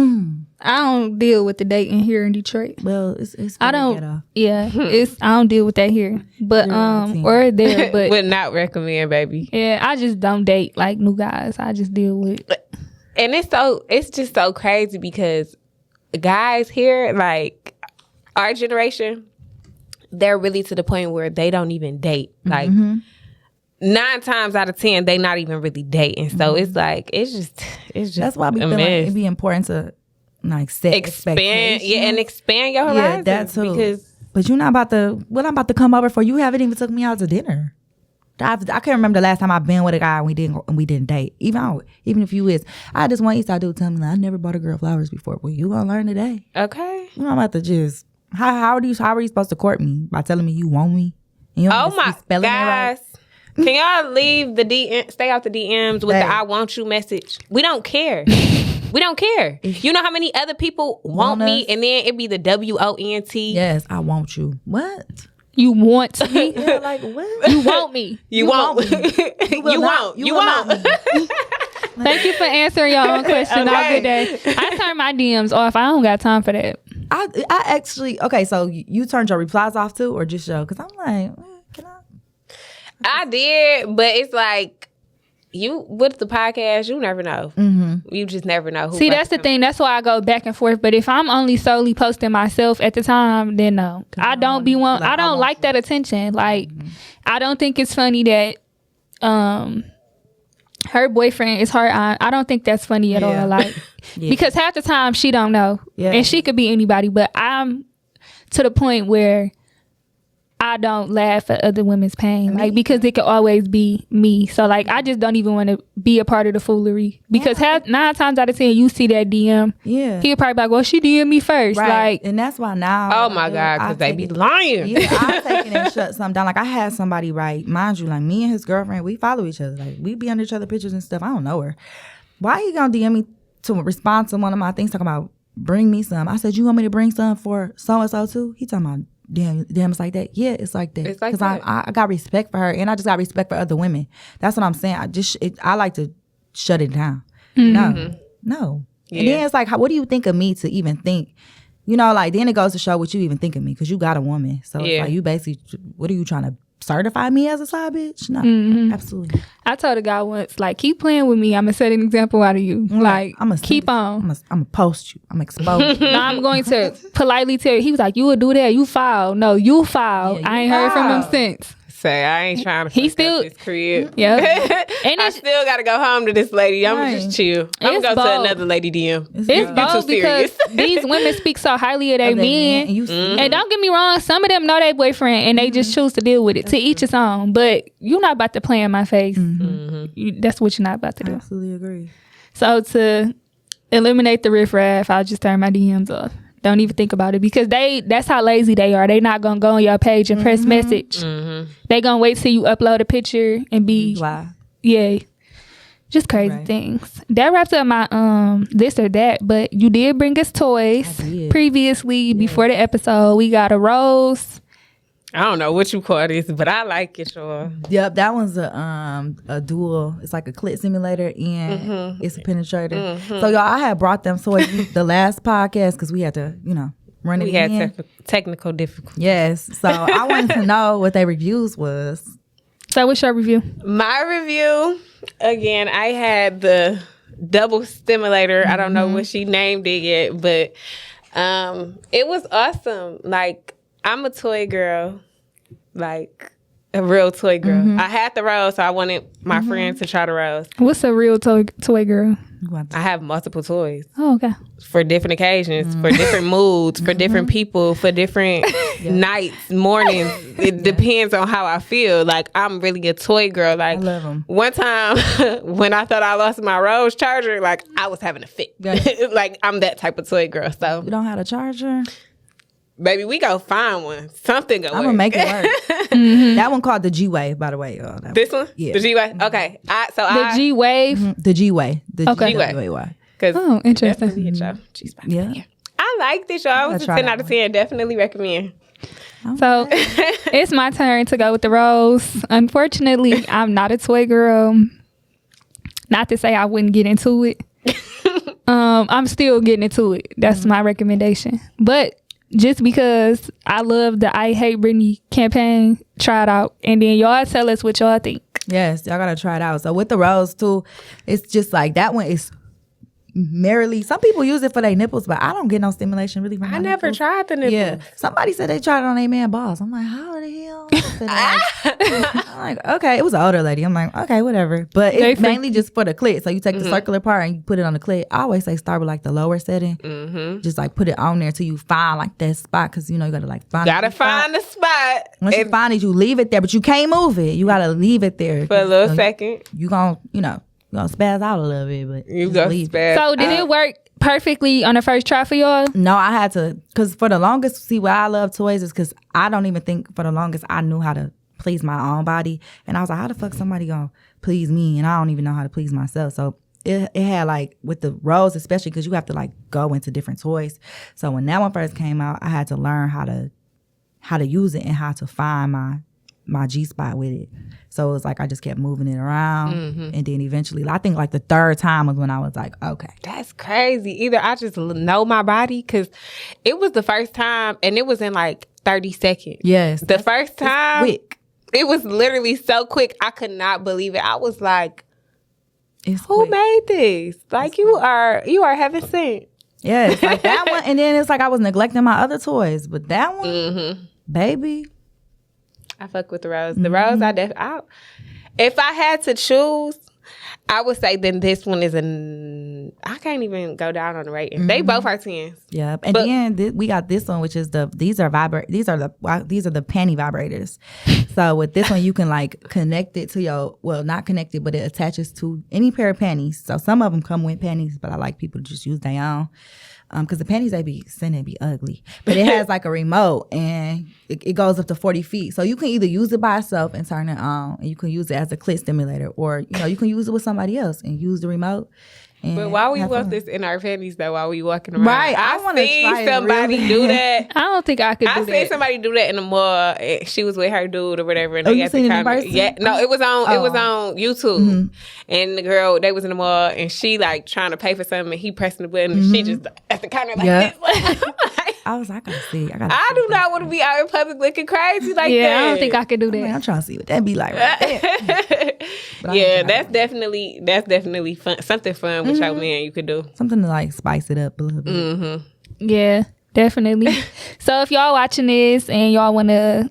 I don't deal with the dating here in Detroit. Well, it's I don't. ghetto. Yeah, I don't deal with that here. But or there, but Would not recommend, baby. yeah, I just don't date like new guys. I just deal with. And it's just so crazy because guys here, like our generation, they're really to the point where they don't even date. Like 9 times out of 10, they not even really dating. So it's like it's just That's why we feel like it'd be important to like set expand your horizons. Yeah, that too. Because but you're not about to. What I'm about to come over for? You haven't even took me out to dinner. I can't remember the last time I've been with a guy and we didn't date. Even if you is, I had this one East Side dude tell me like, I never bought a girl flowers before. Well, you gonna learn today. okay. I'm about to just how are you supposed to court me by telling me you want me? And you don't Oh my spelling it right? guys. Can y'all leave the DM, stay out the DMs with the I want you message? We don't care. We don't care. You know how many other people want me, us? and then it be the WONT. Yes, I want you. What? You want me? Yeah, like what? You want me? You won't. You won't. You won't. Thank you for answering your own question. Have a good day. I turn my DMs off. I don't got time for that. I actually so you turned your replies off too, or just show? Because I'm like, can I? I did, but it's like you with the podcast, you never know. You just never know. Who See, that's the thing. That's why I go back and forth. But if I'm only solely posting myself at the time, then no, I don't be one. I don't like that attention. Like, I don't think it's funny that her boyfriend is her aunt. I don't think that's funny at all. Like, because half the time she don't know, and she could be anybody. But I'm to the point where I don't laugh at other women's pain, like, because it could always be me. So like, I just don't even want to be a part of the foolery, because 9 times out of 10 you see that DM, he'll probably be like, well, she DM'd me first, right. Like, and that's why now. Oh my God, because they be lying. Yeah, I take it and shut something down. Like, I had somebody write, mind you, like, me and his girlfriend, we follow each other. Like, we be under each other pictures and stuff. I don't know her. Why you gonna DM me to respond to one of my things talking about bring me some? I said, you want me to bring some for so and so too? He talking about. Damn, it's like that. Yeah, it's like that. It's like that. I got respect for her, and I just got respect for other women. That's what I'm saying. I like to shut it down. No. Yeah. And then it's like, what do you think of me to even think? You know, like, then it goes to show what you even think of me, because you got a woman. So it's like, you basically, what are you trying to certify me as a side bitch? No, absolutely. I told a guy once, like, keep playing with me. I'm gonna set an example out of you. Like, keep on. I'm gonna post you. I'm gonna expose you. No, I'm going to politely tell you. He was like, you would do that. You foul. No, you foul. I ain't heard from him since. Say, I ain't trying to he still his crib. Yeah. And I still got to go home to this lady. I'm going to just chill. I'm going to go to another lady DM. It's bold because these women speak so highly of their men. And don't get me wrong, some of them know their boyfriend and they just choose to deal with it. To each his own. But you're not about to play in my face. That's what you're not about to do. I absolutely agree. So to eliminate the riffraff, I'll just turn my DMs off. Don't even think about it, because that's how lazy they are. They not gonna go on your page and press message. They gonna wait till you upload a picture and be just crazy things. That wraps up my this or that. But you did bring us toys previously before the episode. We got a rose. I don't know what you call this, but I like it, sure. Yep, that one's a dual. It's like a clit simulator and it's a penetrator. So y'all, I had brought them toys the last podcast because we had to, run it. We had technical difficulties. Yes, so I wanted to know what their reviews was. So what's your review? My review, again, I had the double stimulator. I don't know what she named it yet, but it was awesome. Like, I'm a toy girl, like a real toy girl. I had the rose, so I wanted my friends to try the rose. What's a real toy girl? I have multiple toys. Oh, okay. For different occasions, for different moods, for different people, for different nights, mornings. It depends on how I feel. Like, I'm really a toy girl. Like, I love them. One time when I thought I lost my Rose charger, like, I was having a fit. Like, I'm that type of toy girl. So, You don't have a charger? baby, we go find one. Something go I'm going to make it work. That one called the G-Wave, by the way. This one? Yeah. The G-Wave? Okay. The G-Wave? The G-Way. The Okay. G-Way. Oh, interesting. Definitely hit y'all. G-Spot. Yeah. I like this, y'all. It was a 10 out of 10. Definitely recommend. So it's my turn to go with the rose. Unfortunately, I'm not a toy girl. Not to say I wouldn't get into it. I'm still getting into it. That's my recommendation. But just because I love the I Hate Brittany campaign, try it out. And then y'all tell us what y'all think. Yes, y'all got to try it out. So with the rose, too, it's just like that one is merely, some people use it for their nipples, but I don't get no stimulation really from my I never nipples. tried the nipples. Yeah, somebody said they tried it on their man balls. I'm like, how the hell? I'm like, okay, it was an older lady. I'm like, okay, whatever. But it's mainly just for the clit. So you take the circular part and you put it on the clit. I always say start with like the lower setting. Just like put it on there till you find like that spot, because you know you gotta like find. Gotta find the spot. Once you find it, you leave it there, but you can't move it. You gotta leave it there For a little second. You gonna, gonna spaz out a little bit, but You go spaz. So did it work perfectly on the first try for y'all? No, I had to, because for the longest, see, why I love toys is because I don't even think for the longest I knew how to please my own body. And I was like, how the fuck somebody gonna please me? And I don't even know how to please myself. So it had like, with the rose especially, because you have to like go into different toys. So when that one first came out, I had to learn how to use it and how to find my G-spot with it. So it was like I just kept moving it around. And then eventually, I think like the third time was when I was like, okay. That's crazy. Either I just know my body, because it was the first time and it was in like 30 seconds. Yes. The first time, quick. It was literally so quick. I could not believe it. I was like, It's who quick. made this? Like, you are heaven sent. Yeah, it's like that one. And then it's like I was neglecting my other toys. But that one, baby. I fuck with the rose. The rose, if I had to choose, I would say then this one is I can't even go down on the rating. They both are 10s. Yeah, and then we got this one, which is these are the panty vibrators. So with this one, you can like connect it to not connect it, but it attaches to any pair of panties. So some of them come with panties, but I like people to just use their own. Because the panties they be sending be ugly. But it has like a remote and it goes up to 40 feet. So you can either use it by itself and turn it on, and you can use it as a clit stimulator, or you can use it with somebody else and use the remote. But why we want this in our panties though while we walking around? Right. I want to see somebody do that. I don't think I could do that. I seen somebody do that in the mall. She was with her dude or whatever. And you seen it in person? Yeah. No, it was on YouTube. And the girl, they was in the mall and she like trying to pay for something and he pressing the button and she just at the counter like this. I was like, I gotta see. I do not want to be out in public looking crazy like that. Yeah, I don't think I could do that. I'm trying to see what that be like right there. Yeah, that's definitely fun. Something fun with your man you could do. Something to like spice it up a little bit. Yeah, definitely. So if y'all watching this and y'all want to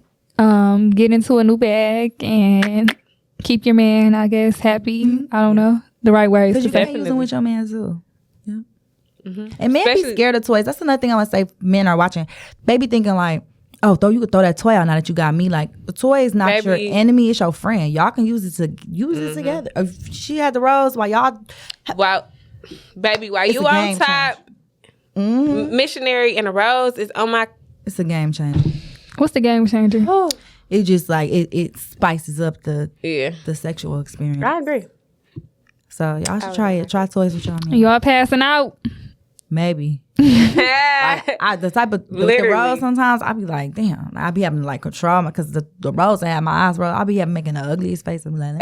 get into a new bag and keep your man, I guess, happy, I don't know the right words Because to you say. can use them with your man too. Yeah. And men be scared of toys. That's another thing I want to say. Men are watching. They be thinking like, oh, you could throw that toy out now that you got me. Like, the toy is not your enemy, it's your friend. Y'all can use it together. If she had the rose while y'all... While you on top, missionary and a rose is on my... It's a game changer. What's the game changer? It just like, it spices up the sexual experience. I agree. So y'all should try it. Try toys with y'all man. Y'all passing out? Maybe. The type of the rose sometimes I be like, damn, I be having to like control because the rose I have my eyes rolled. I be making the ugliest face. I'm like,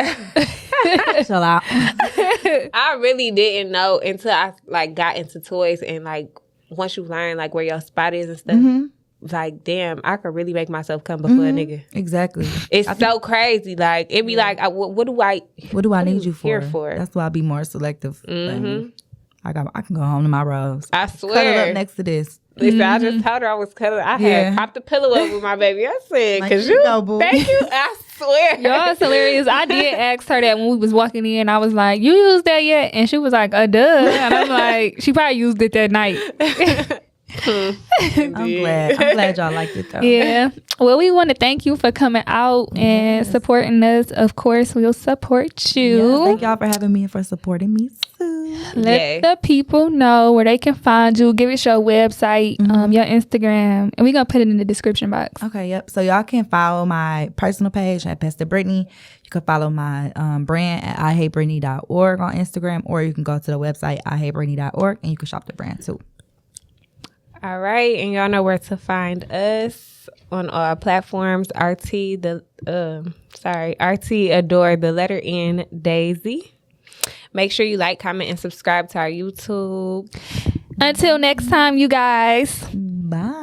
chill out. I really didn't know until I like got into toys and like once you learn like where your spot is and stuff. like, damn, I could really make myself come before a nigga. Exactly. It's so crazy. Like, it be like, what do I need you here for? That's why I be more selective. I can go home to my rose. I swear. Cuddle up next to this. Listen, I just told her I was cuddling. I had popped the pillow up with my baby. I said, because you know, boo. Thank you. I swear. Y'all, it's hilarious. I did ask her that when we was walking in. I was like, you used that yet? And she was like, duh. And I'm like, she probably used it that night. I'm glad y'all liked it though. Yeah. Well, we want to thank you for coming out and supporting us. Of course, we'll support you. Yeah, thank y'all for having me and for supporting me too. Let the people know where they can find you. Give us your website, your Instagram, and we're gonna put it in the description box. Okay, yep. So y'all can follow my personal page at Pastor Brittany. You can follow my brand at IHateBrittany.org on Instagram, or you can go to the website IHateBrittany.org and you can shop the brand too. All right, and y'all know where to find us on all platforms. RT Adore the letter N Daisy. Make sure you like, comment, and subscribe to our YouTube. Until next time, you guys. Bye.